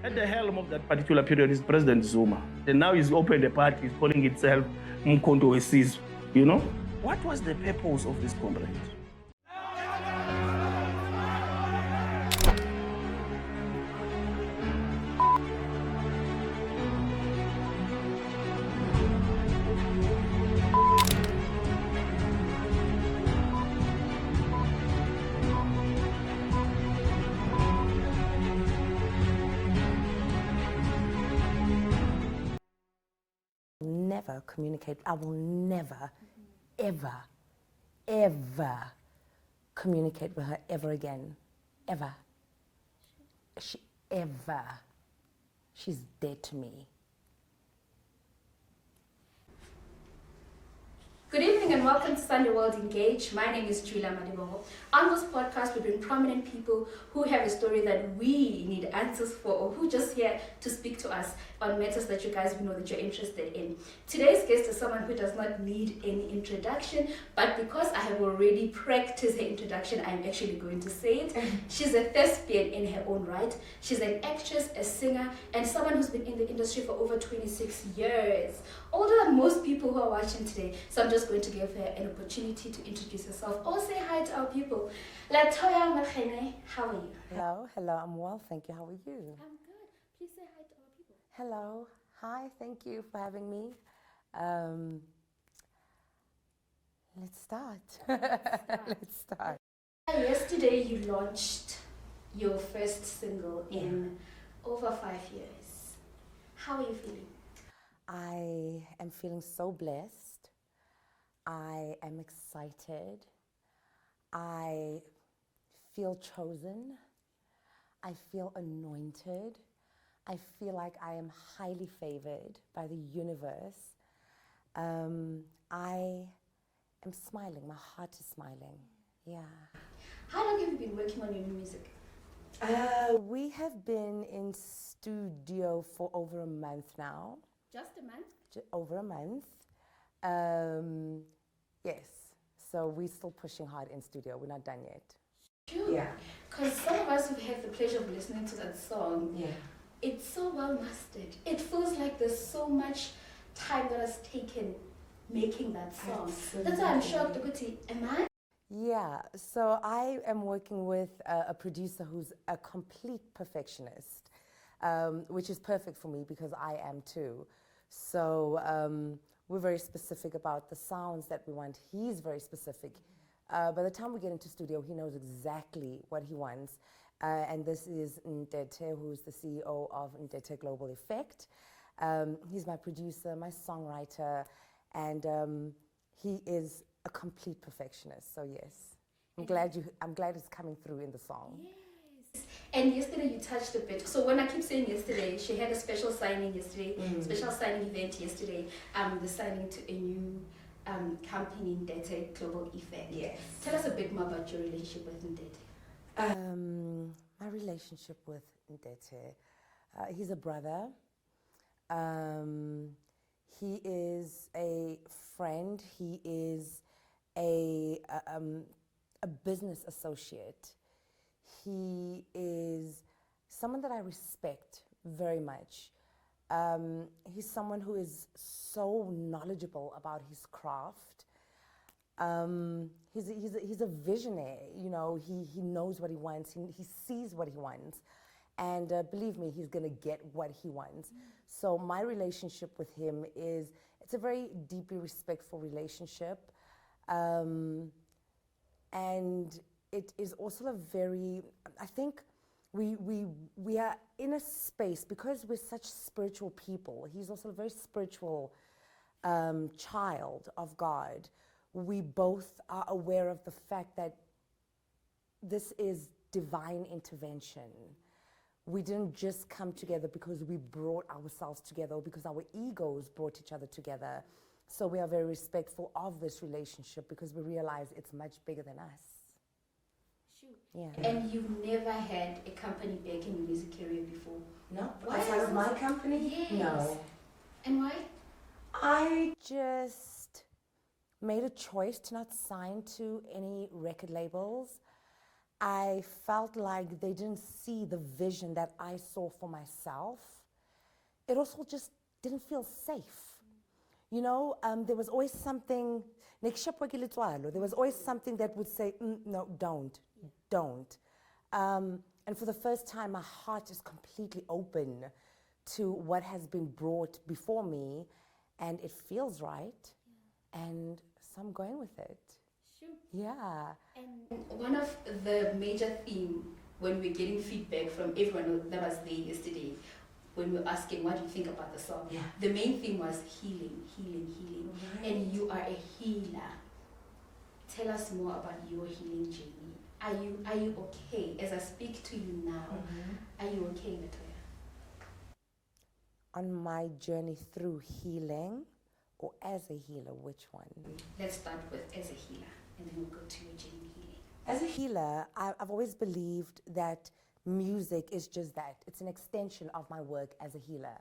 At the helm of that particular period is President Zuma. And now he's opened a party, he's calling itself Mkondo Wesizwe. You know? What was the purpose of this comrade? Never communicate. I will never, ever, ever communicate with her ever again. Ever. She's dead to me. Good evening and welcome to Sunday World Engage. My name is Julia Madiboho. On this podcast, we bring prominent people who have a story that we need answers for, or who just here to speak to us on matters that you guys know that you're interested in. Today's guest is someone who does not need any introduction, but because I have already practiced her introduction, I'm actually going to say it. She's a thespian in her own right. She's an actress, a singer, and someone who's been in the industry for over 26 years. Older than most people who are watching today. So I'm just going to give her an opportunity to introduce herself or say hi to our people. Letoya Makhene, how are you? Hello, I'm well, thank you. How are you? I'm good. Please say hi to our people. Hello, hi, thank you for having me. Let's start. Let's start. Yesterday you launched your first single in over 5 years. How are you feeling? I am feeling so blessed. I am excited. I feel chosen. I feel anointed. I feel like I am highly favored by the universe. I am smiling. My heart is smiling. Yeah. How long have you been working on your new music? We have been in studio for over a month now. Just a month? Over a month. Yes. So we're still pushing hard in studio. We're not done yet. Sure. Yeah. Because some of us who've had the pleasure of listening to that song, it's so well mastered. It feels like there's so much time that has taken making that song. Absolutely. That's why I'm shocked. Am I? Yeah. So I am working with a producer who's a complete perfectionist, which is perfect for me because I am too. So we're very specific about the sounds that we want. He's very specific. By the time we get into studio, he knows exactly what he wants. And this is Ndete, who's the CEO of Ndete Global Effect. He's my producer, my songwriter, and he is a complete perfectionist. So yes, I'm glad it's coming through in the song. Yes. And yesterday you touched a bit. So when I keep saying yesterday, she had a special signing yesterday, special signing event yesterday. The signing to a new company, Ndete Global Effect. Yes. Tell us a bit more about your relationship with Ndete. My relationship with Ndete, he's a brother. He is a friend. He is a business associate. He is someone that I respect very much. He's someone who is so knowledgeable about his craft. He's a visionary, you know, he knows what he wants, he sees what he wants. And believe me, he's gonna get what he wants. So my relationship with him it's a very deeply respectful relationship. And it is also a very, I think we are in a space, because we're such spiritual people, he's also a very spiritual child of God. We both are aware of the fact that this is divine intervention. We didn't just come together because we brought ourselves together or because our egos brought each other together. So we are very respectful of this relationship because we realize it's much bigger than us. Sure. Yeah. And you've never had a company back in your music career before? No. Why Outside of my company? Yes. No. And why? I just made a choice to not sign to any record labels. I felt like they didn't see the vision that I saw for myself. It also just didn't feel safe. You know, there was always something, there was always something that would say, no, don't. And for the first time, my heart is completely open to what has been brought before me, and it feels right, and so I'm going with it. Sure. Yeah. And one of the major themes when we're getting feedback from everyone that was there yesterday, when we were asking what do you think about the song, the main theme was healing. Right. And you are a healer. Tell us more about your healing journey. Are you okay? As I speak to you now, are you okay, Letoya? On my journey through healing, or as a healer, which one? Let's start with as a healer, and then we'll go to your journey healing. As a healer, I've always believed that music is just that. It's an extension of my work as a healer.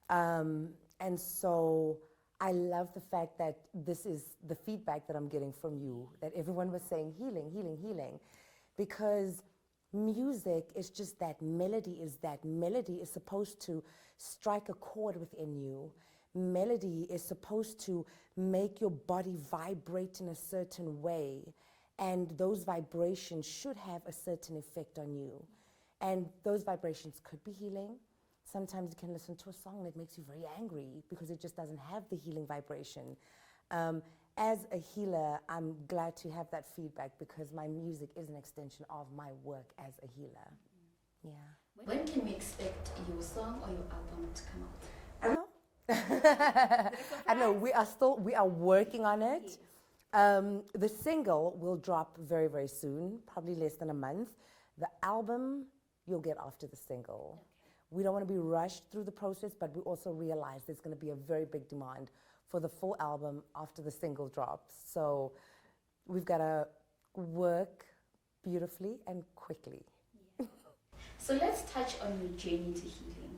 And so I love the fact that this is the feedback that I'm getting from you, that everyone was saying healing, because music is just that. Melody is supposed to strike a chord within you. Melody is supposed to make your body vibrate in a certain way, and those vibrations should have a certain effect on you. And those vibrations could be healing. Sometimes you can listen to a song that makes you very angry because it just doesn't have the healing vibration. As a healer, I'm glad to have that feedback because my music is an extension of my work as a healer. Yeah. When can we expect your song or your album to come out? I don't know. I know we are working on it. The single will drop very, very soon, probably less than a month. The album you'll get after the single. Okay. We don't want to be rushed through the process, but we also realize there's going to be a very big demand for the full album after the single drops. So we've got to work beautifully and quickly. Yeah. So let's touch on your journey to healing.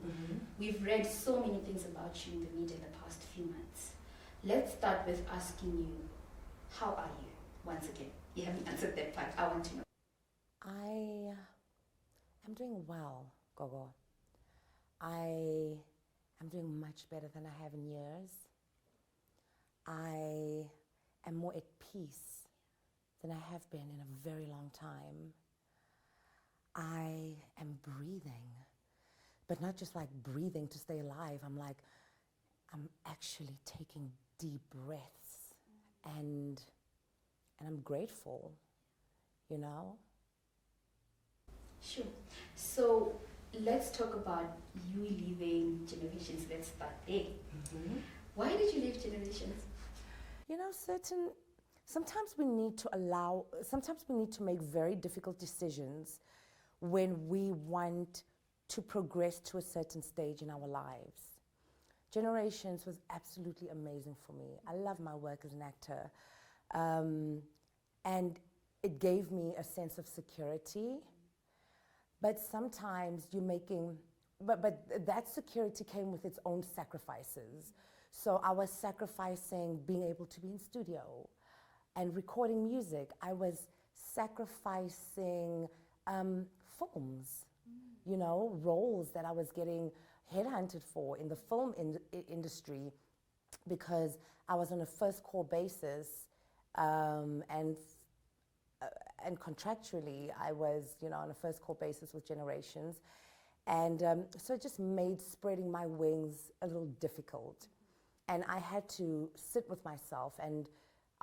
We've read so many things about you in the media in the past few months. Let's start with asking you, how are you? Once again, you haven't answered that part. I want to know. I'm doing well, Gogo. I am doing much better than I have in years. I am more at peace than I have been in a very long time. I am breathing, but not just like breathing to stay alive. I'm actually taking deep breaths, and I'm grateful, you know? Sure. So let's talk about you leaving Generations. Let's start there. Why did you leave Generations? You know, sometimes we need to make very difficult decisions when we want to progress to a certain stage in our lives. Generations was absolutely amazing for me. I love my work as an actor. And it gave me a sense of security. But sometimes but that security came with its own sacrifices. So I was sacrificing being able to be in studio and recording music. I was sacrificing films, you know, roles that I was getting headhunted for in the film industry because I was on a first call basis, and contractually I was, you know, on a first call basis with Generations. And so it just made spreading my wings a little difficult. And I had to sit with myself and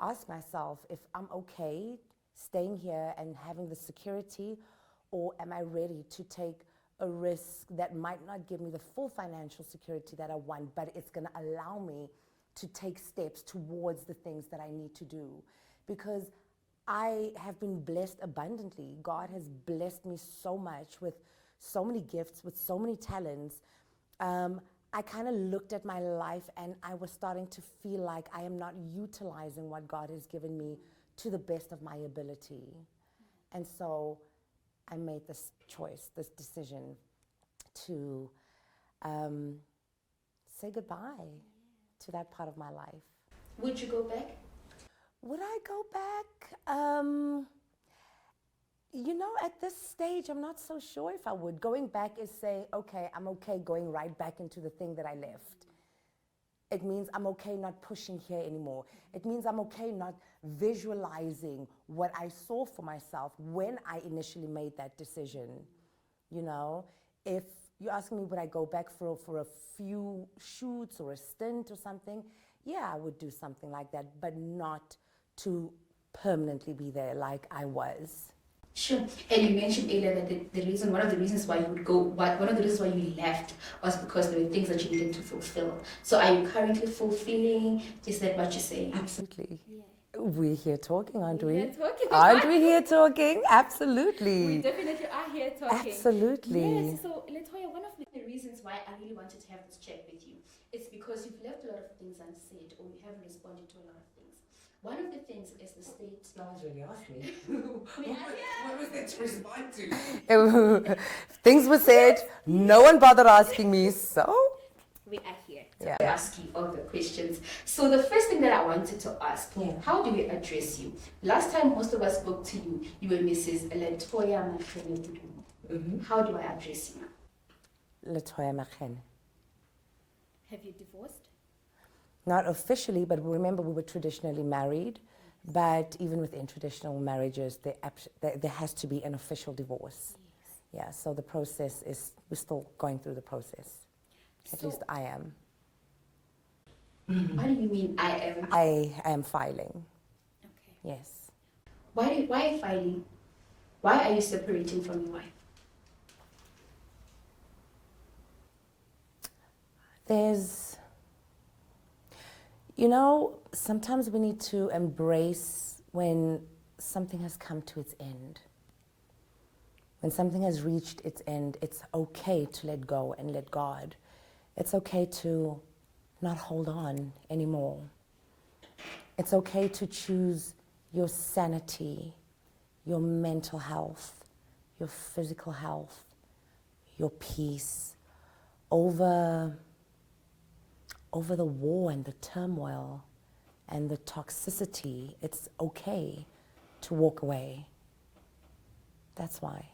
ask myself if I'm okay staying here and having the security, or am I ready to take a risk that might not give me the full financial security that I want, but it's going to allow me to take steps towards the things that I need to do. Because I have been blessed abundantly. God has blessed me so much with so many gifts, with so many talents. I kind of looked at my life and I was starting to feel like I am not utilizing what God has given me to the best of my ability. And so I made this choice, this decision to say goodbye to that part of my life. Would you go back? Would I go back? You know, at this stage, I'm not so sure if I would. Going back is saying, okay, I'm okay going right back into the thing that I left. It means I'm okay not pushing here anymore. It means I'm okay not visualizing what I saw for myself when I initially made that decision. You know, if you're asking me would I go back for a few shoots or a stint or something, yeah, I would do something like that, but not to permanently be there like I was. Sure. And you mentioned earlier that the reason, one of the reasons why you would go, one of the reasons why you left was because there were things that you needed to fulfill. So are you currently fulfilling? Is that what you're saying? Absolutely. Yeah. We're here talking, aren't we? We're here talking. Aren't we here talking? Absolutely. We definitely are here talking. Absolutely. Yes. So, Letoya, one of the reasons why I really wanted to have this chat with you is because you've left a lot of things unsaid, or you haven't responded to a lot of things. One of the things is the state. No one's really asked me. What was there to respond to? Things were said, no one bothered asking me, so? We are here to Yeah. ask you all the questions. So the first thing that I wanted to ask, Yeah. how do we address you? Last time most of us spoke to you, you were Mrs. Letoya Makhene. How do I address you? Letoya Makhene. Have you divorced? Not officially, but remember we were traditionally married. But even within traditional marriages, there has to be an official divorce. Yeah, so the process is, we're still going through the process. At least I am. What do you mean I am? I am filing, Okay. yes. Why are you filing? Why are you separating from your wife? There's, you know, sometimes we need to embrace when something has come to its end. When something has reached its end, it's okay to let go and let God. It's okay to not hold on anymore. It's okay to choose your sanity, your mental health, your physical health, your peace over the war and the turmoil and the toxicity. It's okay to walk away. That's why.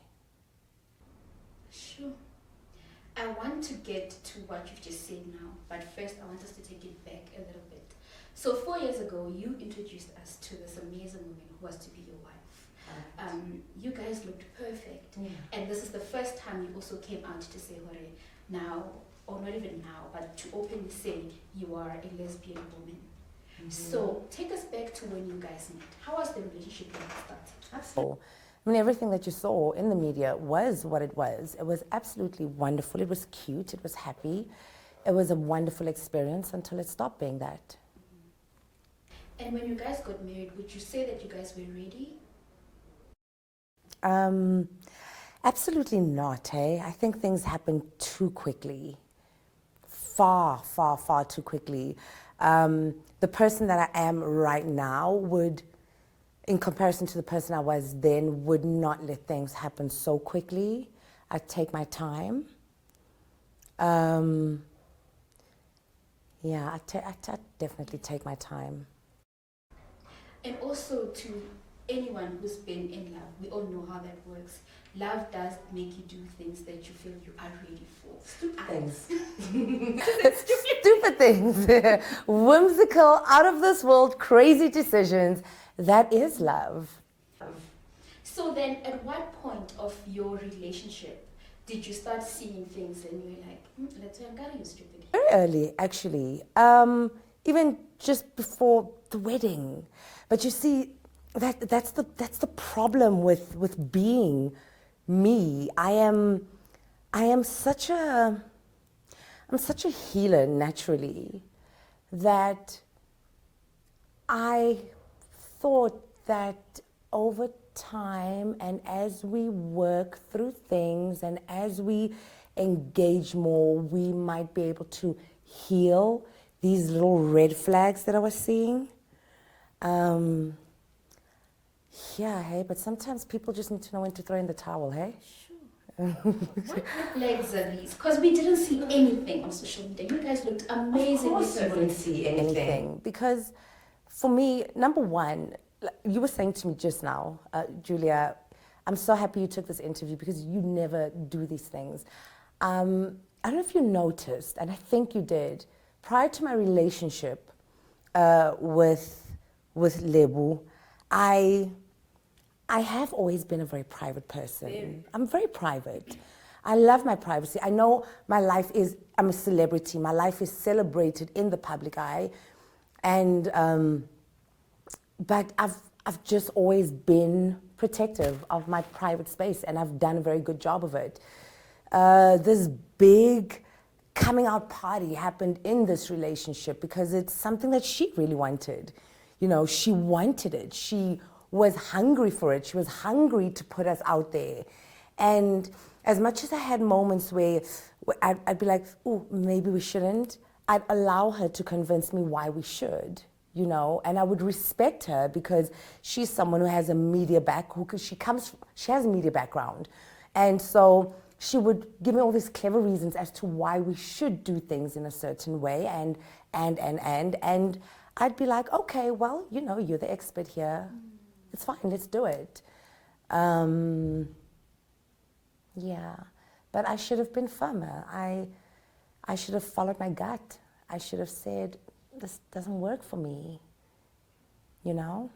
Sure. I want to get to what you've just said now, but first I want us to take it back a little bit. So 4 years ago, you introduced us to this amazing woman who was to be your wife. You guys looked perfect, and this is the first time you also came out to say, Hore, now, or not even now, but to openly say you are a lesbian woman. So take us back to when you guys met. How was the relationship when it started? Absolutely. I mean, everything that you saw in the media was what it was. It was absolutely wonderful. It was cute. It was happy. It was a wonderful experience until it stopped being that. And when you guys got married, would you say that you guys were ready? Absolutely not, hey? I think things happened too quickly. Far, far, far too quickly. The person that I am right now would, in comparison to the person I was then, would not let things happen so quickly. I'd take my time. Yeah, I'd definitely take my time. And also to anyone who's been in love, we all know how that works. Love does make you do things that you feel you are ready for. Stupid things. Whimsical, out of this world, crazy decisions. That is love. So then, at what point of your relationship did you start seeing things and you were like, Letoya, you're stupid? Very early, actually. Even just before the wedding. But you see, that's the problem with being me. I'm such a healer naturally that I thought that over time and as we work through things and as we engage more, we might be able to heal these little red flags that I was seeing. Yeah, hey, but sometimes people just need to know when to throw in the towel, hey? Sure. What flags are these? Because we didn't see anything on social media. You guys looked amazing. Of course I didn't see anything. Because for me, number one, you were saying to me just now, Julia, I'm so happy you took this interview because you never do these things. I don't know if you noticed, and I think you did, prior to my relationship with Lebu, I have always been a very private person. I'm very private. I love my privacy. I know my life is, I'm a celebrity. My life is celebrated in the public eye. And, but I've just always been protective of my private space, and I've done a very good job of it. This big coming out party happened in this relationship because it's something that she really wanted. You know, she wanted it. She was hungry for it. She was hungry to put us out there. And as much as I had moments where I'd be like, oh, maybe we shouldn't, I'd allow her to convince me why we should, you know, and I would respect her because she's someone who has a media she has a media background. And so she would give me all these clever reasons as to why we should do things in a certain way, and I'd be like, okay, well, you know, you're the expert here. It's fine, let's do it. Yeah, but I should have been firmer. I should have followed my gut. I should have said, this doesn't work for me, you know?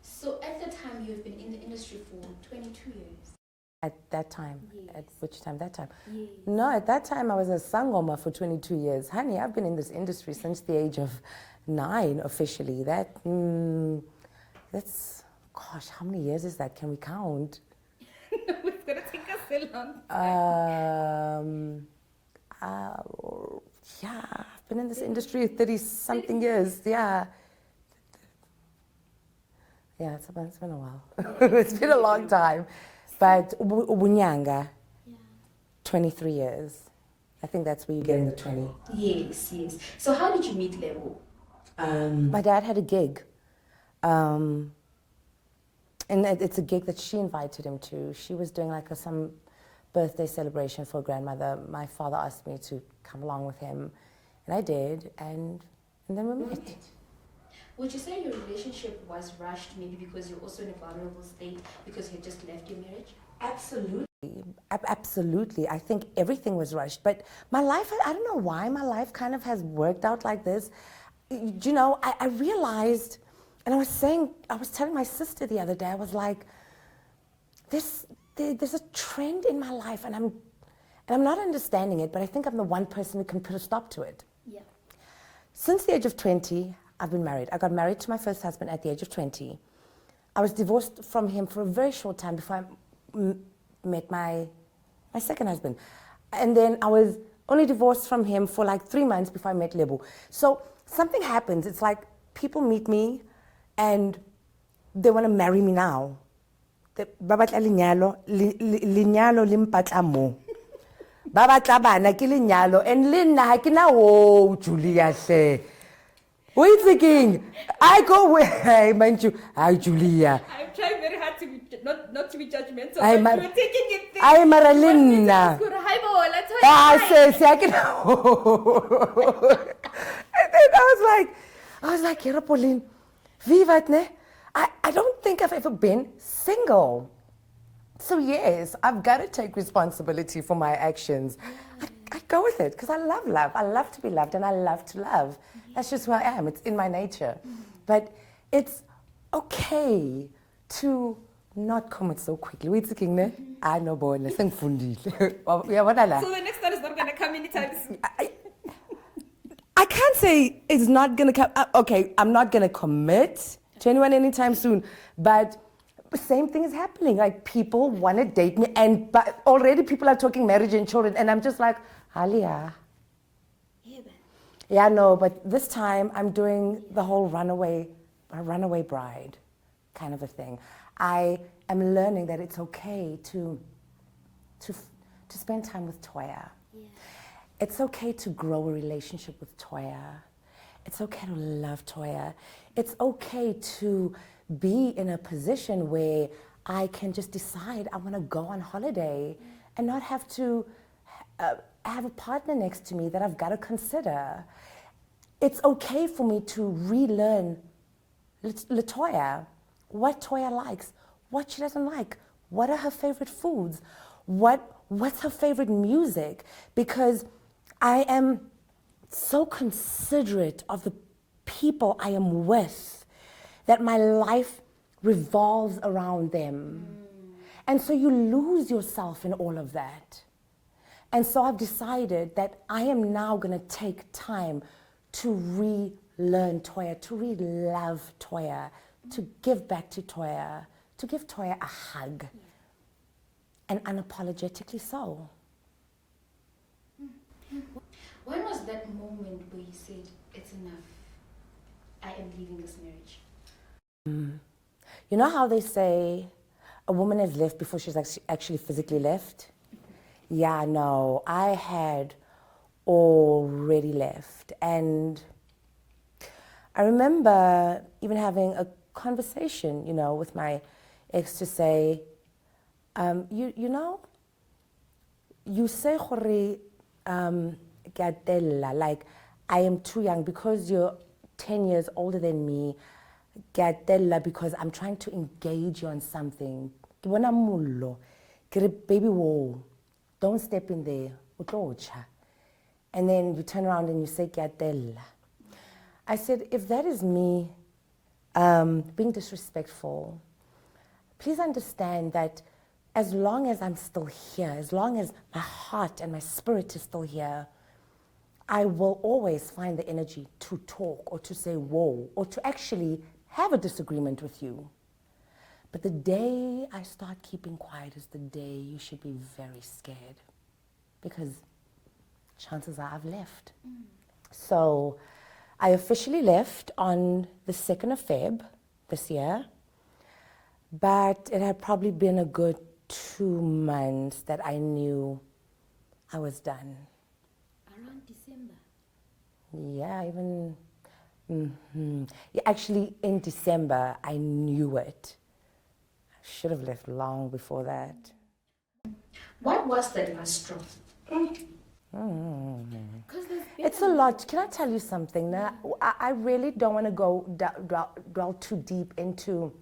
So at the time, you've been in the industry for 22 years. At that time? Yes. At which time? That time? Yes. No, at that time I was a sangoma for 22 years. Honey, I've been in this industry since the age of 9 officially. That's, gosh, how many years is that? Can we count? It's going to take us a long time. Yeah, I've been in this industry 30-something years, yeah. Yeah, it's been a while. It's been a long time. But Ubunyanga, 23 years. I think that's where you get in the 20. Yes, yes. So how did you meet Lebo? My dad had a gig. And it's a gig that she invited him to. She was doing like some birthday celebration for a grandmother. My father asked me to come along with him, and I did, and then we met. Would you say your relationship was rushed, maybe because you're also in a vulnerable state, because you had just left your marriage? Absolutely. Absolutely. I think everything was rushed. But my life, I don't know why my life kind of has worked out like this. You know, I realized, and I was telling my sister the other day, I was like, there's a trend in my life, and I'm not understanding it, but I think I'm the one person who can put a stop to it. Yeah. Since the age of 20, I've been married. I got married to my first husband at the age of 20. I was divorced from him for a very short time before I met my second husband. And then I was only divorced from him for like 3 months before I met Lebu. So something happens. It's like people meet me and they want to marry me now. Ba batla lenyalo le mpatla mo. Ba batla bana ke lenyalo, and le nna ha ke na o Julia hle. What are you thinking? I go where, mind you, hi Julia. I'm trying very hard to be, not to be judgmental, Ay, but you're taking it there. Ay, Maralina. Hi, Bo, let's I can. And then I was like, Yera Pauline, wie wat ne? I don't think I've ever been single. So yes, I've got to take responsibility for my actions. I go with it because I love love. I love to be loved and I love to love. That's just who I am. It's in my nature. But it's okay to not commit so quickly. Wait a second, I know, boy. Listen, fundi. So the next one is not going to come anytime soon. I can't say it's not going to come. Okay, I'm not going to commit to anyone anytime soon. But the same thing is happening. Like, people want to date me, but already people are talking marriage and children, and I'm just like, Alia. Yeah, no, but this time I'm doing the whole runaway bride kind of a thing. I am learning that it's okay to spend time with Toya. Yeah. It's okay to grow a relationship with Toya. It's okay to love Toya. It's okay to be in a position where I can just decide I want to go on holiday and not have to have a partner next to me that I've got to consider. It's okay for me to relearn Letoya what Toya likes, what she doesn't like, what are her favorite foods, what's her favorite music, because I am so considerate of the people I am with that my life revolves around them. And so you lose yourself in all of that. And so I've decided that I am now going to take time to relearn Toya, to re-love Toya, to give back to Toya, to give Toya a hug, and unapologetically so. When was that moment where you said, it's enough, I am leaving this marriage? You know how they say a woman has left before she's actually physically left? Yeah, no, I had already left. And I remember even having a conversation, with my ex to say, you know, you say, like, I am too young because you're 10 years older than me, because I'm trying to engage you on something. Baby, whoa, don't step in there. And then you turn around and you say, I said, if that is me being disrespectful, please understand that as long as I'm still here, as long as my heart and my spirit is still here, I will always find the energy to talk or to say whoa or to actually have a disagreement with you. But the day I start keeping quiet is the day you should be very scared, because chances are I've left. So I officially left on the 2nd of Feb this year, but it had probably been a good 2 months that I knew I was done. Around December? Yeah, even, yeah, actually in December, I knew it. I should have left long before that. What was that last straw? It's a lot. Can I tell you something? Now, I really don't want to go dwell too deep into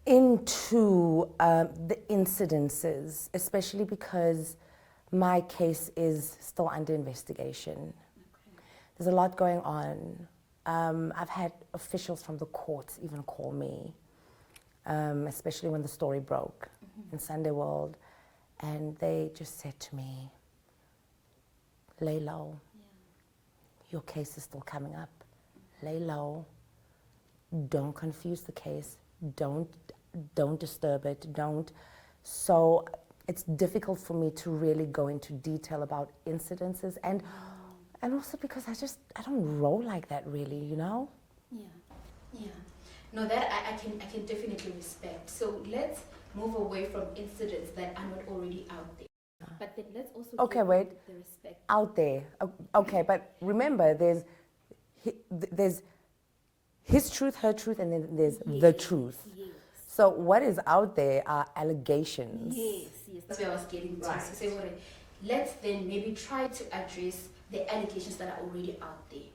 the incidences, especially because my case is still under investigation. There's a lot going on. I've had officials from the courts even call me, especially when the story broke in Sunday World, and they just said to me, lay low. Your case is still coming up. Lay low. Don't confuse the case. Don't disturb it. Don't. So it's difficult for me to really go into detail about incidences, and also because I don't roll like that really, Yeah. No, that I can definitely respect. So let's move away from incidents that are not already out there. But then let's also give the respect. Out there. Okay, but remember, there's his truth, her truth, and then there's the truth. Yes. So what is out there are allegations. Yes. That's where I was getting to. So say, let's then maybe try to address the allegations that are already out there.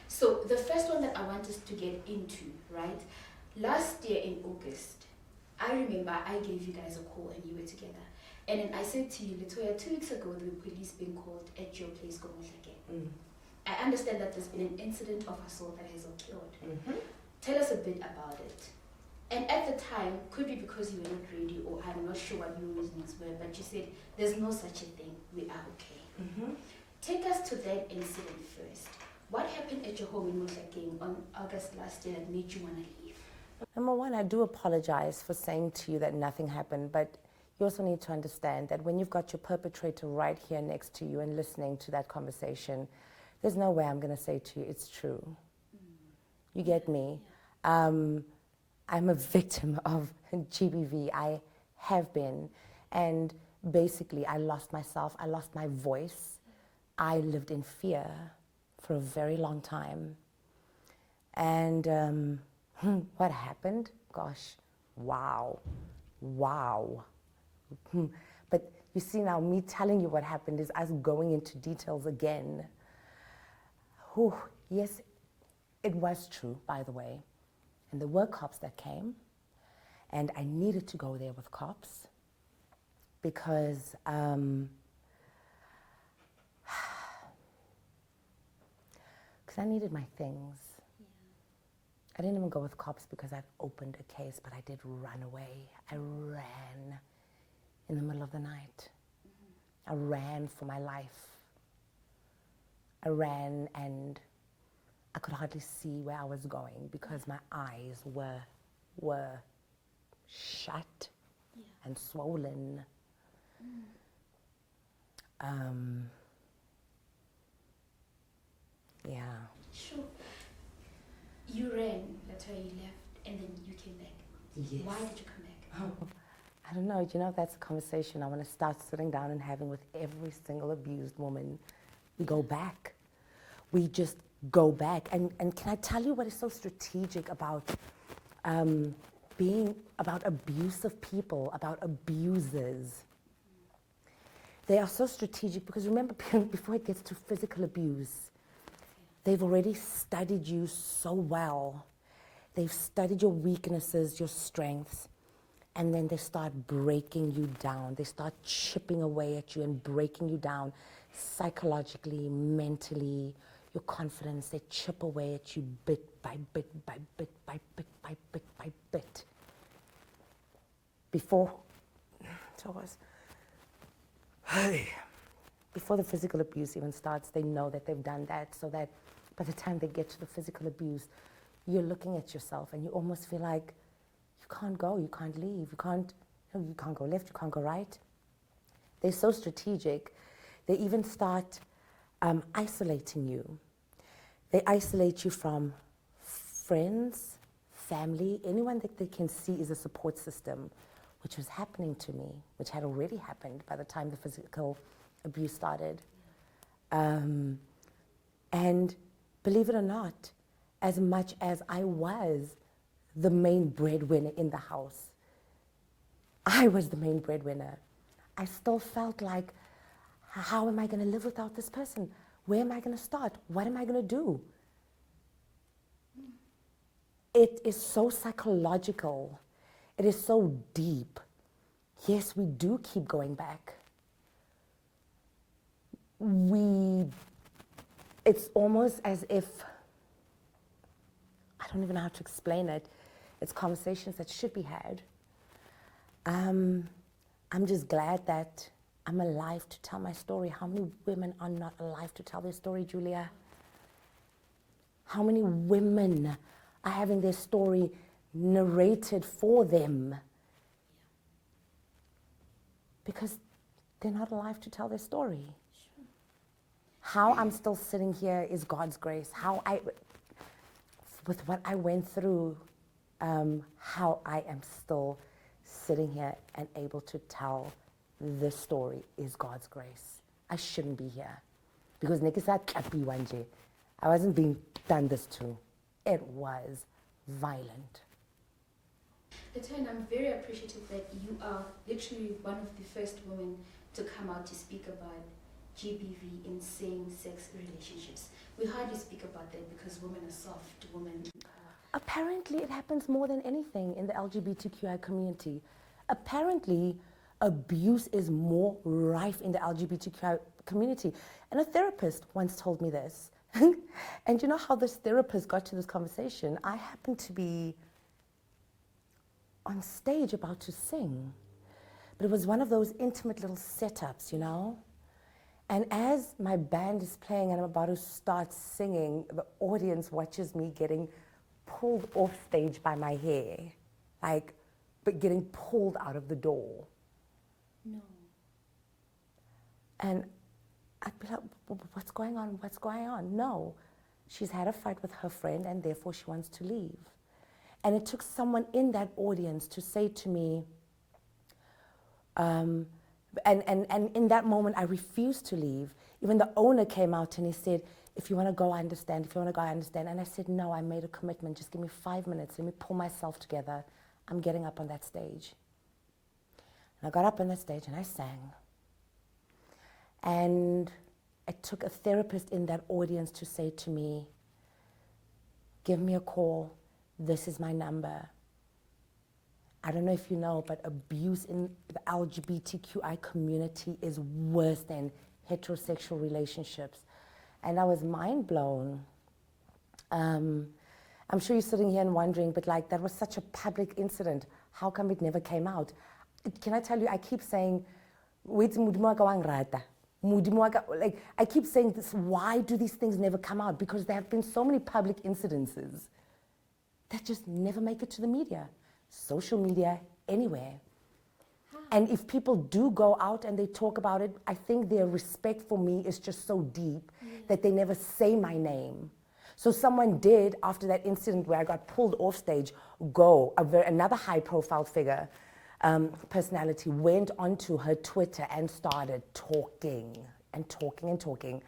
So the first one that I want us to get into, right? Last year in August, I remember I gave you guys a call and you were together. And then I said to you, Letoya, 2 weeks ago, the police being called at your place, again. I understand that there's been an incident of assault that has occurred. Tell us a bit about it. And at the time, could be because you were not ready, or I'm not sure what your reasons were, but you said, there's no such a thing, we are okay. Take us to that incident first. What happened at your home in Motlaking on August last year that made you want to leave? Number one, I do apologize for saying to you that nothing happened, but you also need to understand that when you've got your perpetrator right here next to you and listening to that conversation, there's no way I'm going to say to you, it's true. You get me? I'm a victim of GBV. I have been. And basically, I lost myself. I lost my voice. I lived in fear for a very long time. And what happened? Gosh, wow. But you see now, me telling you what happened is us going into details again. Yes, it was true, by the way. And there were cops that came, and I needed to go there with cops because I needed my things. I didn't even go with cops because I'd opened a case, but I did run away. I ran in the middle of the night. I ran for my life. I ran and I could hardly see where I was going because my eyes were shut and swollen. Yeah. Sure. You ran, that's why you left, and then you came back. Yes. Why did you come back? I don't know. Do you know, that's a conversation I want to start sitting down and having with every single abused woman. We go back. We just go back. And can I tell you what is so strategic about being about abusive people, about abusers? They are so strategic because remember, before it gets to physical abuse, they've already studied you so well. They've studied your weaknesses, your strengths, and then they start breaking you down. They start chipping away at you and breaking you down psychologically, mentally, your confidence. They chip away at you bit by bit by bit by bit by bit by bit. Before the physical abuse even starts, they know that they've done that, so that by the time they get to the physical abuse, you're looking at yourself and you almost feel like you can't go, you can't leave, you can't go left, you can't go right. They're so strategic. They even start isolating you. They isolate you from friends, family, anyone that they can see is a support system, which was happening to me, which had already happened by the time the physical abuse started. And believe it or not, as much as I was the main breadwinner in the house, I was the main breadwinner, I still felt like, how am I going to live without this person? Where am I going to start? What am I going to do? It is so psychological. It is so deep. Yes, we do keep going back. It's almost as if, I don't even know how to explain it. It's conversations that should be had. I'm just glad that I'm alive to tell my story. How many women are not alive to tell their story, Julia? How many women are having their story narrated for them? Because they're not alive to tell their story. Sure. How I'm still sitting here is God's grace. With what I went through, how I am still sitting here and able to tell this story is God's grace. I shouldn't be here. Because I wasn't being done this to. It was violent. Letoya, I'm very appreciative that you are literally one of the first women to come out to speak about GBV in same-sex relationships. We hardly speak about that because women are soft, women. Apparently, it happens more than anything in the LGBTQI community. Apparently, abuse is more rife in the LGBTQI community. And a therapist once told me this. And you know how this therapist got to this conversation? I happened to be on stage about to sing. But it was one of those intimate little setups, you know? And as my band is playing and I'm about to start singing, the audience watches me getting pulled off stage by my hair, but getting pulled out of the door. No. And I'd be like, what's going on? What's going on? No, she's had a fight with her friend and therefore she wants to leave. And it took someone in that audience to say to me, and in that moment I refused to leave. Even the owner came out and he said, if you want to go, I understand. If you want to go, I understand. And I said, no, I made a commitment. Just give me 5 minutes. Let me pull myself together. I'm getting up on that stage. And I got up on that stage and I sang. And it took a therapist in that audience to say to me, give me a call. this is my number. I don't know if you know, but abuse in the LGBTQI community is worse than heterosexual relationships. And I was mind blown. I'm sure you're sitting here and wondering, but like, that was such a public incident. How come it never came out? Can I tell you, I keep saying, like, I keep saying this, why do these things never come out? Because there have been so many public incidences that just never make it to the media, social media, anywhere. And if people do go out and they talk about it, I think their respect for me is just so deep that they never say my name. So someone did, after that incident where I got pulled off stage, another high-profile figure, personality, went onto her Twitter and started talking and talking and talking.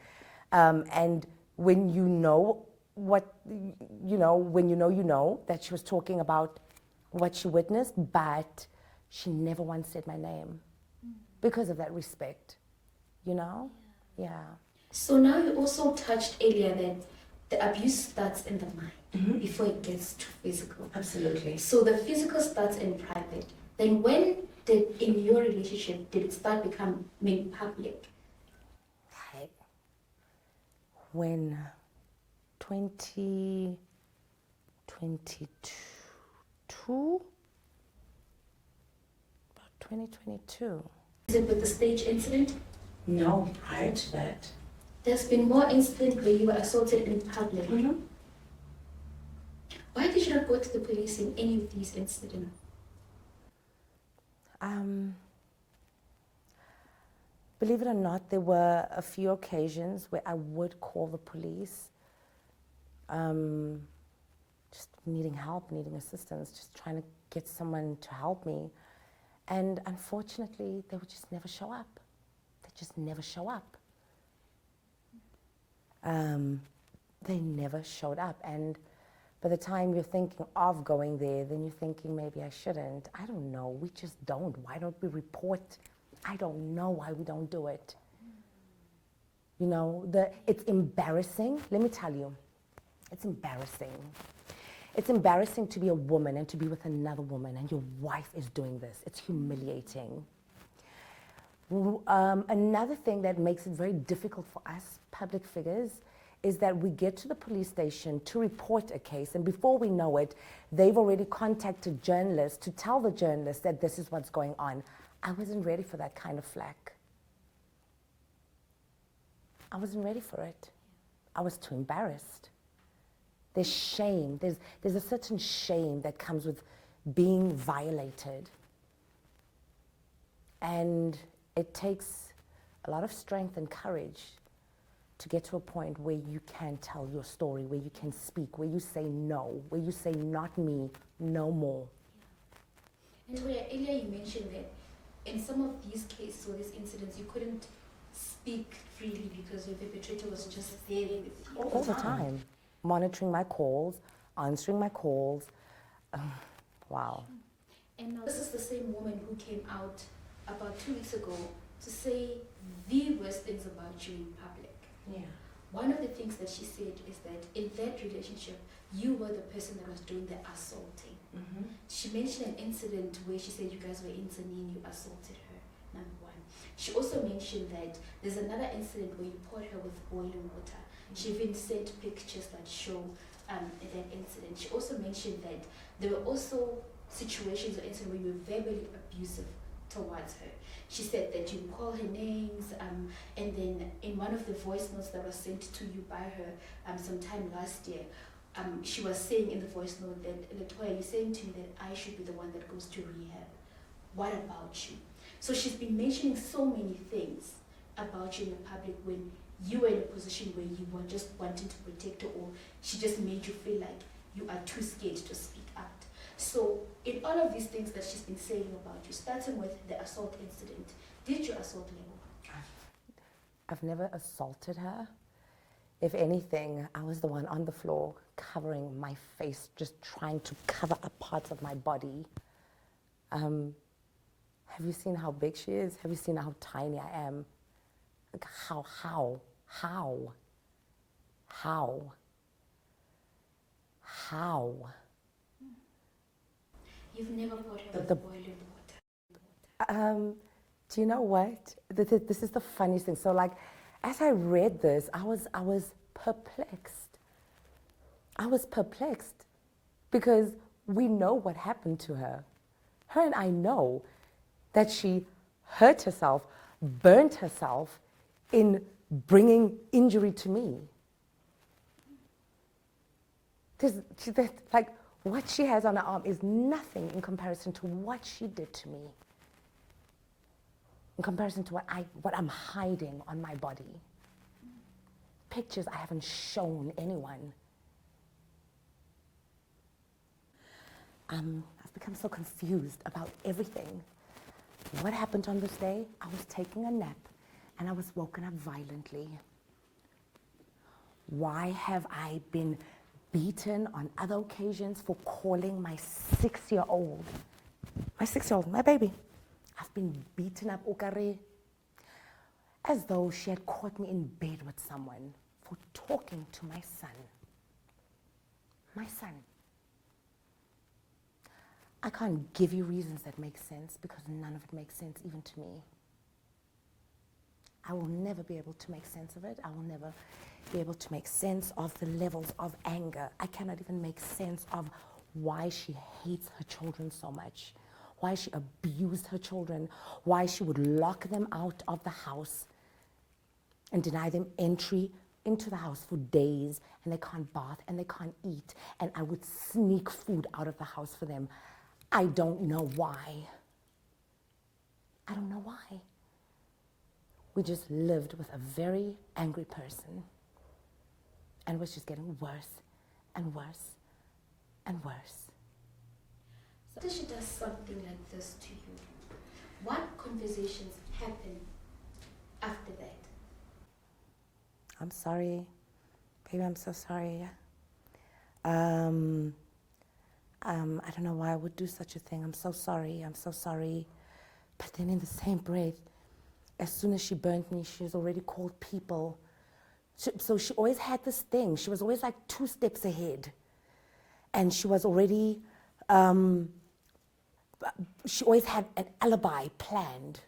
And when you know what, when you know that she was talking about what she witnessed, but she never once said my name because of that respect, Yeah. So now you also touched earlier that the abuse starts in the mind before it gets too physical. Absolutely. So the physical starts in private. Then when in your relationship did it start becoming public? Right. When 2022, about 2022. Is it with the stage incident? No, prior to that. There's been more incidents where you were assaulted in public. Why did you not go to the police in any of these incidents? Believe it or not, there were a few occasions where I would call the police, just needing help, needing assistance, just trying to get someone to help me. And unfortunately, they would just never show up. They just never show up. They never showed up. And by the time you're thinking of going there, then you're thinking, maybe I shouldn't. I don't know. We just don't. Why don't we report? I don't know why we don't do it. It's embarrassing. Let me tell you, it's embarrassing. It's embarrassing to be a woman and to be with another woman and your wife is doing this. It's humiliating. Another thing that makes it very difficult for us public figures is that we get to the police station to report a case, and before we know it, they've already contacted journalists to tell the journalists that this is what's going on. I wasn't ready for that kind of flack. I wasn't ready for it. I was too embarrassed. There's shame. There's a certain shame that comes with being violated. And it takes a lot of strength and courage to get to a point where you can tell your story, where you can speak, where you say no, where you say not me, no more. And earlier you mentioned that in some of these cases or these incidents, you couldn't speak freely because your perpetrator was just there with you. All the time. Monitoring my calls, answering my calls. Wow. And now this is the same woman who came out about 2 weeks ago to say the worst things about you in public. Yeah. One of the things that she said is that in that relationship, you were the person that was doing the assaulting. She mentioned an incident where she said you guys were in Tanin, you assaulted her, number one. She also mentioned that there's another incident where you poured her with boiling water. She even sent pictures that show that incident. She also mentioned that there were also situations or incidents where you were verbally abusive towards her. She said that you call her names, and then in one of the voice notes that was sent to you by her sometime last year, she was saying in the voice note that, Letoya, you're saying to me that I should be the one that goes to rehab. What about you? So she's been mentioning so many things about you in the public when you were in a position where you were just wanting to protect her, or she just made you feel like you are too scared to speak out. So in all of these things that she's been saying about you, starting with the assault incident, did you assault Lebo? I've never assaulted her. If anything, I was the one on the floor covering my face, just trying to cover up parts of my body. Have you seen how big she is? Have you seen how tiny I am? Like how? You've never caught her with boiling water. Do you know what? This is the funniest thing. So like, as I read this, I was perplexed. I was perplexed because we know what happened to her. Her and I know that she hurt herself, burnt herself in bringing injury to me. Like, what she has on her arm is nothing in comparison to what she did to me, in comparison to what I'm hiding on my body. Pictures I haven't shown anyone. I've become so confused about everything. What happened on this day? I was taking a nap and I was woken up violently. Why have I been beaten on other occasions for calling my 6-year-old, my baby? I've been beaten up, okare, as though she had caught me in bed with someone for talking to my son. My son. I can't give you reasons that make sense because none of it makes sense even to me. I will never be able to make sense of it. I will never be able to make sense of the levels of anger. I cannot even make sense of why she hates her children so much, why she abused her children, why she would lock them out of the house and deny them entry into the house for days, and they can't bath and they can't eat, and I would sneak food out of the house for them. I don't know why. I don't know why. We just lived with a very angry person, and it was just getting worse and worse and worse. So after she does something like this to you, what conversations happen after that? I'm sorry. Baby, I'm so sorry. I don't know why I would do such a thing. I'm so sorry. I'm so sorry. But then in the same breath, as soon as she burnt me, she has already called people. So she always had this thing. She was always like 2 steps ahead. And she was already, she always had an alibi planned.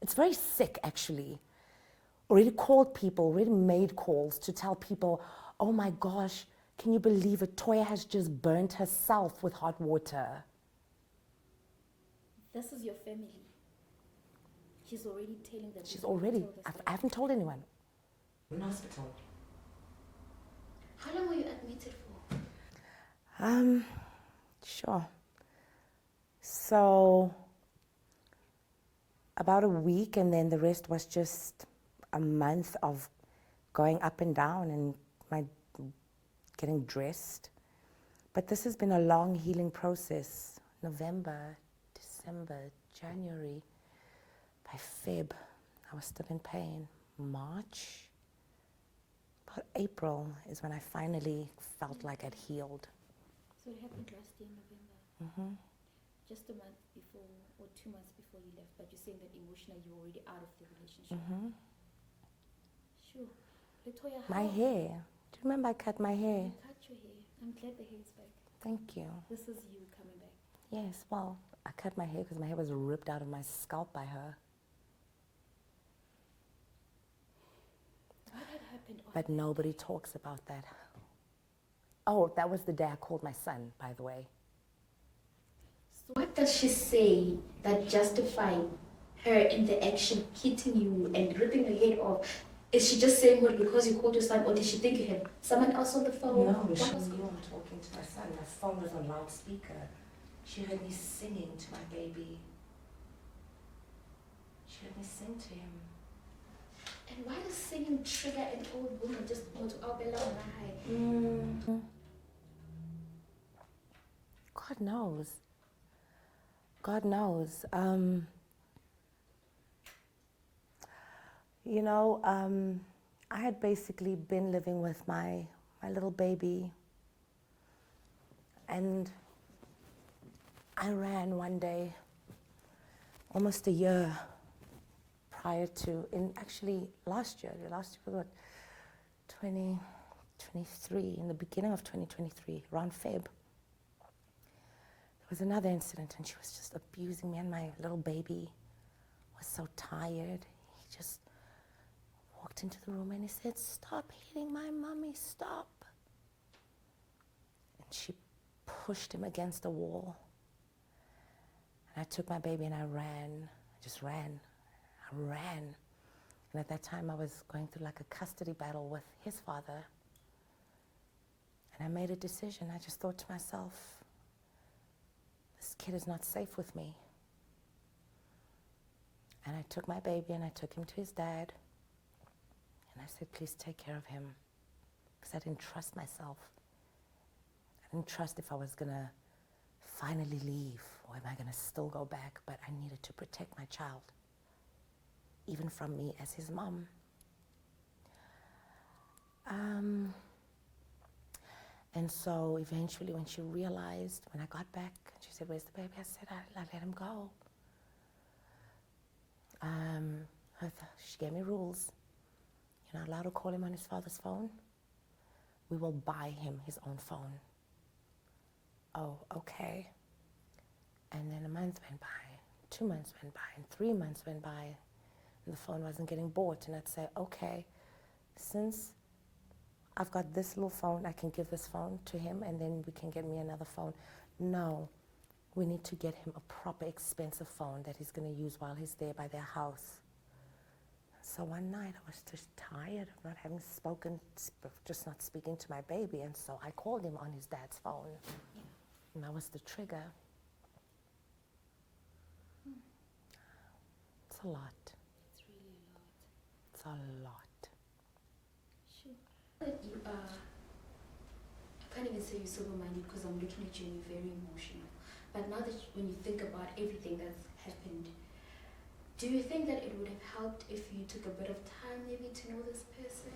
It's very sick, actually. Already called people, already made calls to tell people, oh my gosh, can you believe it? Toya has just burnt herself with hot water. This is your family. She's already telling them. She's already, I haven't told anyone. In hospital. How long were you admitted for? Sure. So, about a week, and then the rest was just a month of going up and down and my getting dressed. But this has been a long healing process. November, December, January. By Feb, I was still in pain. March, about April is when I finally felt like I'd healed. So it happened last year, November. Mm-hmm. Just a month before, or 2 months before you left, but you're saying that emotionally you're already out of the relationship. Mm-hmm. Sure. Letoya, My hair. Do you remember I cut my hair? You cut your hair. I'm glad the hair is back. Thank you. This is you coming back. Yes, well, I cut my hair because my hair was ripped out of my scalp by her. What had happened? But nobody talks about that. Oh, that was the day I called my son, by the way. So what does she say that justifies her in the action hitting you and ripping her head off? Is she just saying what because you called your son, or did she think you had someone else on the phone? No, What she was knew I'm talking to my son. My phone was on loudspeaker. She heard me singing to my baby. She heard me sing to him. And why does singing trigger an old woman just go to Abela? God knows. God knows. You know, I had basically been living with my little baby, and I ran one day, almost a year prior to, actually last year was what, 2023, in the beginning of 2023, around Feb. There was another incident, and she was just abusing me, and my little baby was so tired. He just walked into the room and he said, "Stop hitting my mommy, stop." And she pushed him against the wall. And I took my baby and I ran. I just ran. I ran. And at that time I was going through like a custody battle with his father. And I made a decision. I just thought to myself, this kid is not safe with me. And I took my baby and I took him to his dad. And I said, please take care of him. Because I didn't trust myself. I didn't trust if I was going to finally leave, or am I going to still go back? But I needed to protect my child, even from me as his mom. And so eventually when she realized, when I got back, she said, "Where's the baby?" I said, I let him go. She gave me rules. You're not allowed to call him on his father's phone. We will buy him his own phone. Oh, okay. And then a month went by, 2 months went by, and 3 months went by, and the phone wasn't getting bought. And I'd say, okay, since I've got this little phone, I can give this phone to him, and then we can get me another phone. No, we need to get him a proper expensive phone that he's going to use while he's there by their house. So one night I was just tired of not having spoken, just not speaking to my baby, and so I called him on his dad's phone. And that was the trigger. It's a lot. It's really a lot. It's a lot. Sure. That you are, I can't even say you're sober-minded because I'm looking at you and you're very emotional. But now that when you think about everything that's happened, do you think that it would have helped if you took a bit of time maybe to know this person?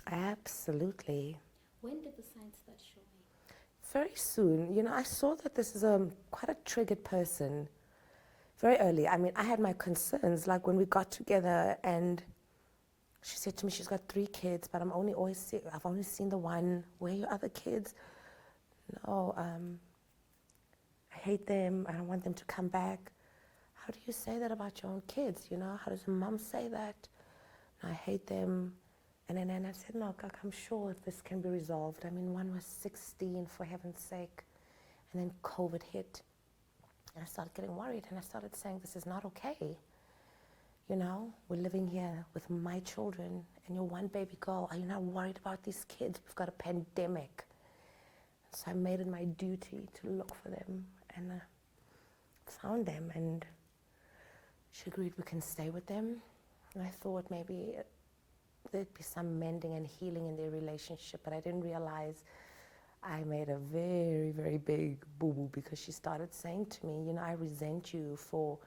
Absolutely. When did the signs start showing? Very soon. You know, I saw that this is quite a triggered person very early. I mean, I had my concerns, like when we got together and she said to me she's got 3 kids, but I've only seen the one. Where are your other kids? No, I hate them. I don't want them to come back. How do you say that about your own kids? You know, how does a mom say that? I hate them. And then I said, no, I'm sure this can be resolved. I mean, one was 16, for heaven's sake. And then COVID hit. And I started getting worried, and I started saying, this is not okay. You know, we're living here with my children, and your one baby girl. Are you not worried about these kids? We've got a pandemic. So I made it my duty to look for them, and found them, and she agreed we can stay with them. And I thought maybe there'd be some mending and healing in their relationship, but I didn't realize I made a very, very big boo-boo, because she started saying to me, you know, I resent you for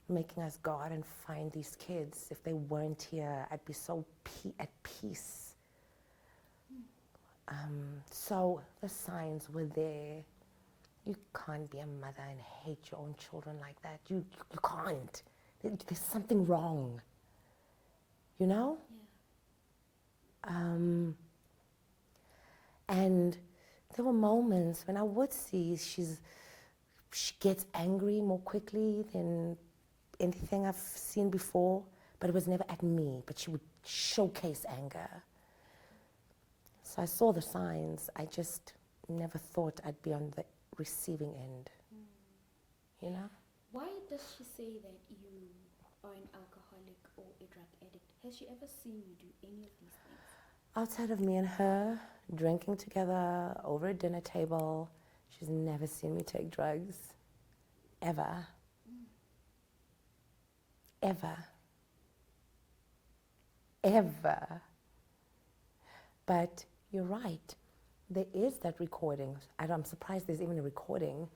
making us go out and find these kids. If they weren't here, I'd be so at peace. So the signs were there. You can't be a mother and hate your own children like that. You can't. There's something wrong. You know? Yeah. And there were moments when I would see she gets angry more quickly than anything I've seen before, but it was never at me, but she would showcase anger. So I saw the signs. I just never thought I'd be on the receiving end, you know? Why does she say that you are an alcoholic or a drug addict? Has she ever seen you do any of these things? Outside of me and her drinking together over a dinner table, she's never seen me take drugs, ever. Ever. Ever. But you're right. There is that recording. I'm surprised there's even a recording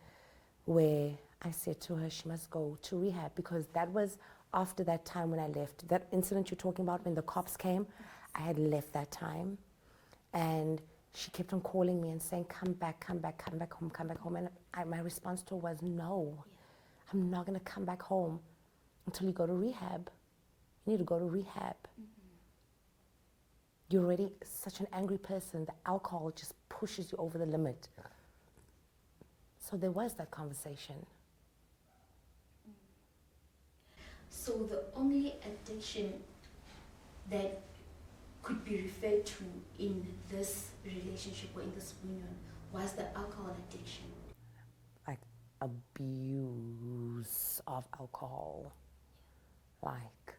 where I said to her she must go to rehab, because that was after that time when I left. That incident you're talking about when the cops came, I had left that time. And she kept on calling me and saying, come back home, come back home. And my response to her was, no, I'm not going to come back home until you go to rehab. You need to go to rehab. You're already such an angry person. The alcohol just pushes you over the limit. So there was that conversation. So the only addiction that could be referred to in this relationship or in this union was the alcohol addiction. Like abuse of alcohol. Like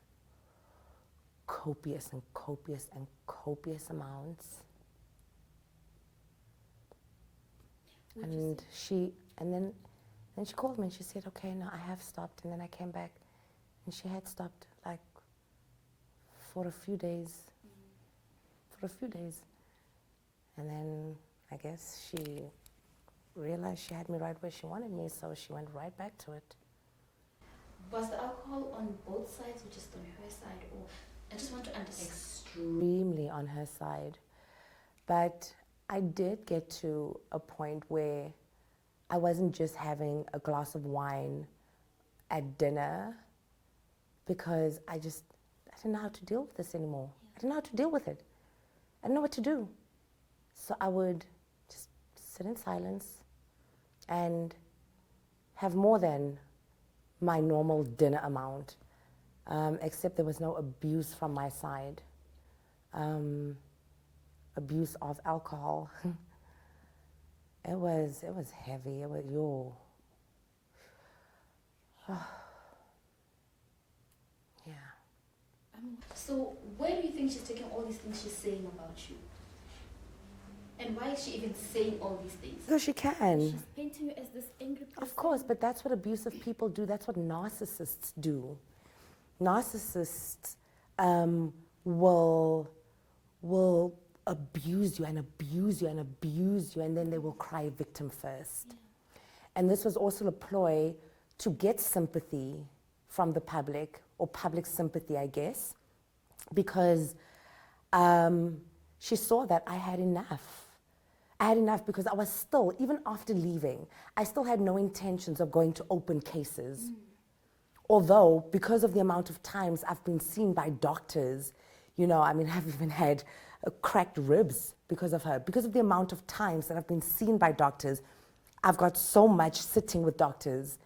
copious and copious and copious amounts. And then she called me and she said, okay, no, I have stopped. And then I came back and she had stopped like for a few days. And then I guess she realized she had me right where she wanted me, so she went right back to it. Was the alcohol on both sides or just on her side? Or I just want to understand. Extremely on her side. But I did get to a point where I wasn't just having a glass of wine at dinner because I didn't know how to deal with this anymore. I didn't know how to deal with it. I didn't know what to do. So I would just sit in silence and have more than my normal dinner amount, except there was no abuse from my side. Abuse of alcohol. It was heavy. It was yeah. So where do you think she's taking all these things she's saying about you? And why is she even saying all these things? Because she can. She's painting you as this angry person. Of course, but that's what abusive people do. That's what narcissists do. Narcissists will abuse you and abuse you and abuse you, and then they will cry victim first. Yeah. And this was also a ploy to get sympathy from the public, or public sympathy, I guess, because she saw that I had enough. I had enough because I was still, even after leaving, I still had no intentions of going to open cases. Although, because of the amount of times I've been seen by doctors, I've even had cracked ribs because of her. Because of the amount of times that I've been seen by doctors, I've got so much sitting with doctors.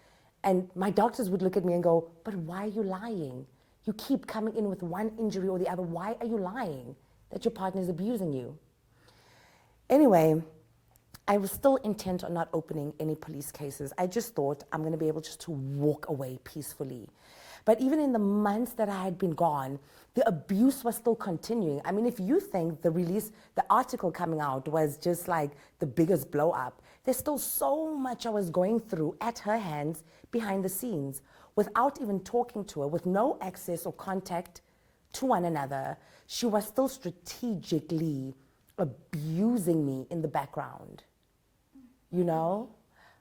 And my doctors would look at me and go, but why are you lying? You keep coming in with one injury or the other. Why are you lying that your partner is abusing you? Anyway, I was still intent on not opening any police cases. I just thought I'm going to be able just to walk away peacefully. But even in the months that I had been gone, the abuse was still continuing. I mean, if you think the article coming out was just like the biggest blow up, there's still so much I was going through at her hands behind the scenes without even talking to her, with no access or contact to one another. She was still strategically abusing me in the background. You know?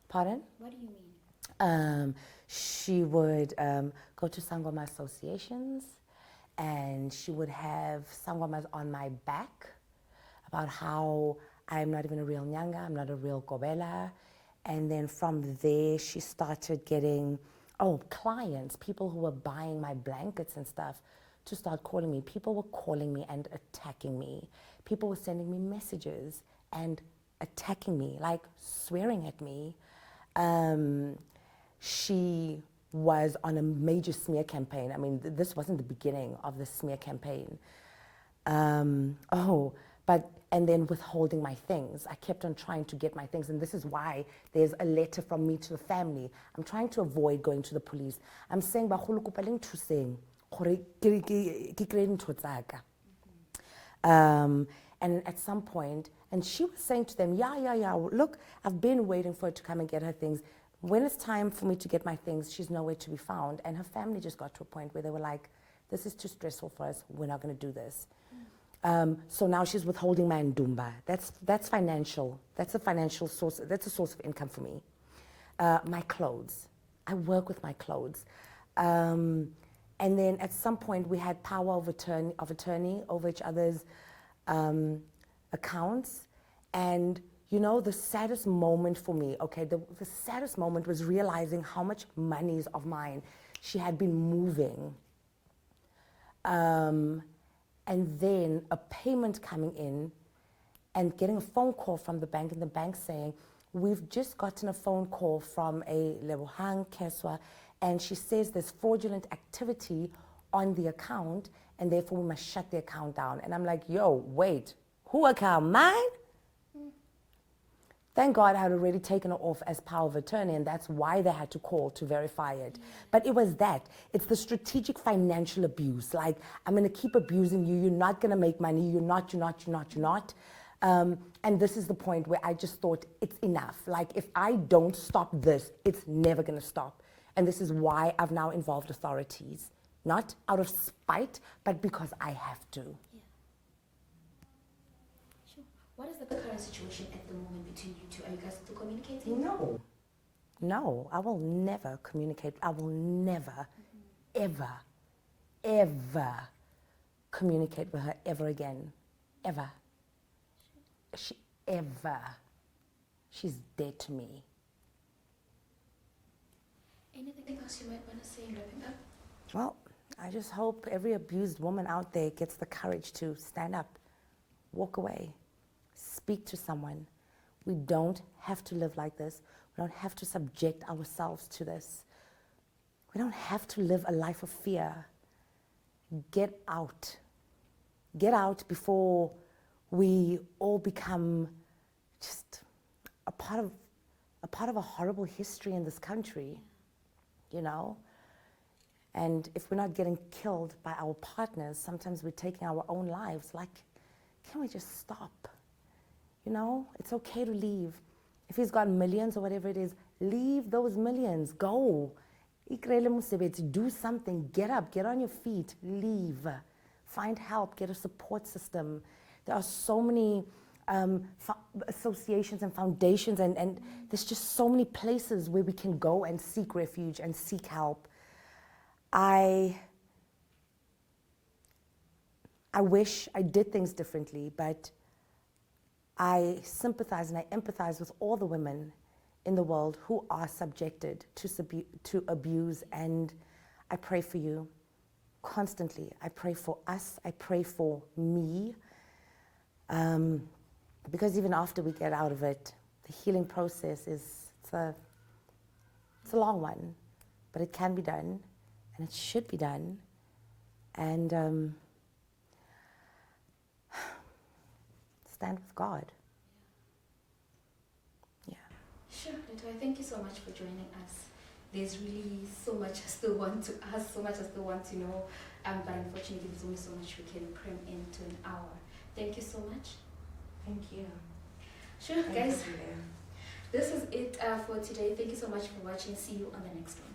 Pardon? What do you mean? She would go to Sangoma associations, and she would have Sangomas on my back about how I'm not even a real Nyanga, I'm not a real Kobela. And then from there, she started getting, clients, people who were buying my blankets and stuff, to start calling me. People were calling me and attacking me. People were sending me messages and attacking me, like swearing at me. She was on a major smear campaign. I mean, this wasn't the beginning of the smear campaign. And then withholding my things. I kept on trying to get my things, and this is why there's a letter from me to the family. I'm trying to avoid going to the police. I'm saying, bagolo kopa le nthuseng gore ke kry ntho tsaka. And at some point, and she was saying to them, yeah, look, I've been waiting for her to come and get her things. When it's time for me to get my things, she's nowhere to be found. And her family just got to a point where they were like, this is too stressful for us, we're not gonna do this. So now she's withholding my ndumba. That's financial. That's a financial source. That's a source of income for me. My clothes. I work with my clothes. And then at some point we had power of attorney over each other's accounts. And the saddest moment for me, the saddest moment was realizing how much monies of mine she had been moving. And then a payment coming in and getting a phone call from the bank, and the bank saying, We've just gotten a phone call from a Lebogang Keswa, and she says there's fraudulent activity on the account, and therefore we must shut the account down. And I'm like, yo, wait, who account? Mine? Thank God I had already taken it off as power of attorney, and that's why they had to call to verify it. But it was that. It's the strategic financial abuse. Like, I'm going to keep abusing you. You're not going to make money. You're not. And this is the point where I just thought, it's enough. Like, if I don't stop this, it's never going to stop. And this is why I've now involved authorities. Not out of spite, but because I have to. What is the current situation at the moment between you two? Are you guys still communicating? No. No, I will never communicate. I will never, ever communicate with her ever again. Ever. She's dead to me. Anything else you might want to say in wrapping up? Well, I just hope every abused woman out there gets the courage to stand up, walk away, speak to someone. We don't have to live like this. We don't have to subject ourselves to this. We don't have to live a life of fear. Get out. Get out before we all become just a part of a horrible history in this country, you know? And if we're not getting killed by our partners, sometimes we're taking our own lives. Like, can we just stop? You know, it's okay to leave. If he's got millions or whatever it is, leave those millions. Go. Do something. Get up. Get on your feet. Leave. Find help. Get a support system. There are so many associations and foundations, and there's just so many places where we can go and seek refuge and seek help. I wish I did things differently, but I sympathize and I empathize with all the women in the world who are subjected to abuse, and I pray for you constantly. I pray for us. I pray for me, because even after we get out of it, the healing process it's a long one, but it can be done, and it should be done, and stand with God. Sure, Letoya, thank you so much for joining us. There's really so much I still want to ask, so much I still want to know, but unfortunately there's only so much we can cram into an hour. Thank you so much. Thank you. Sure, guys. This is it for today. Thank you so much for watching. See you on the next one.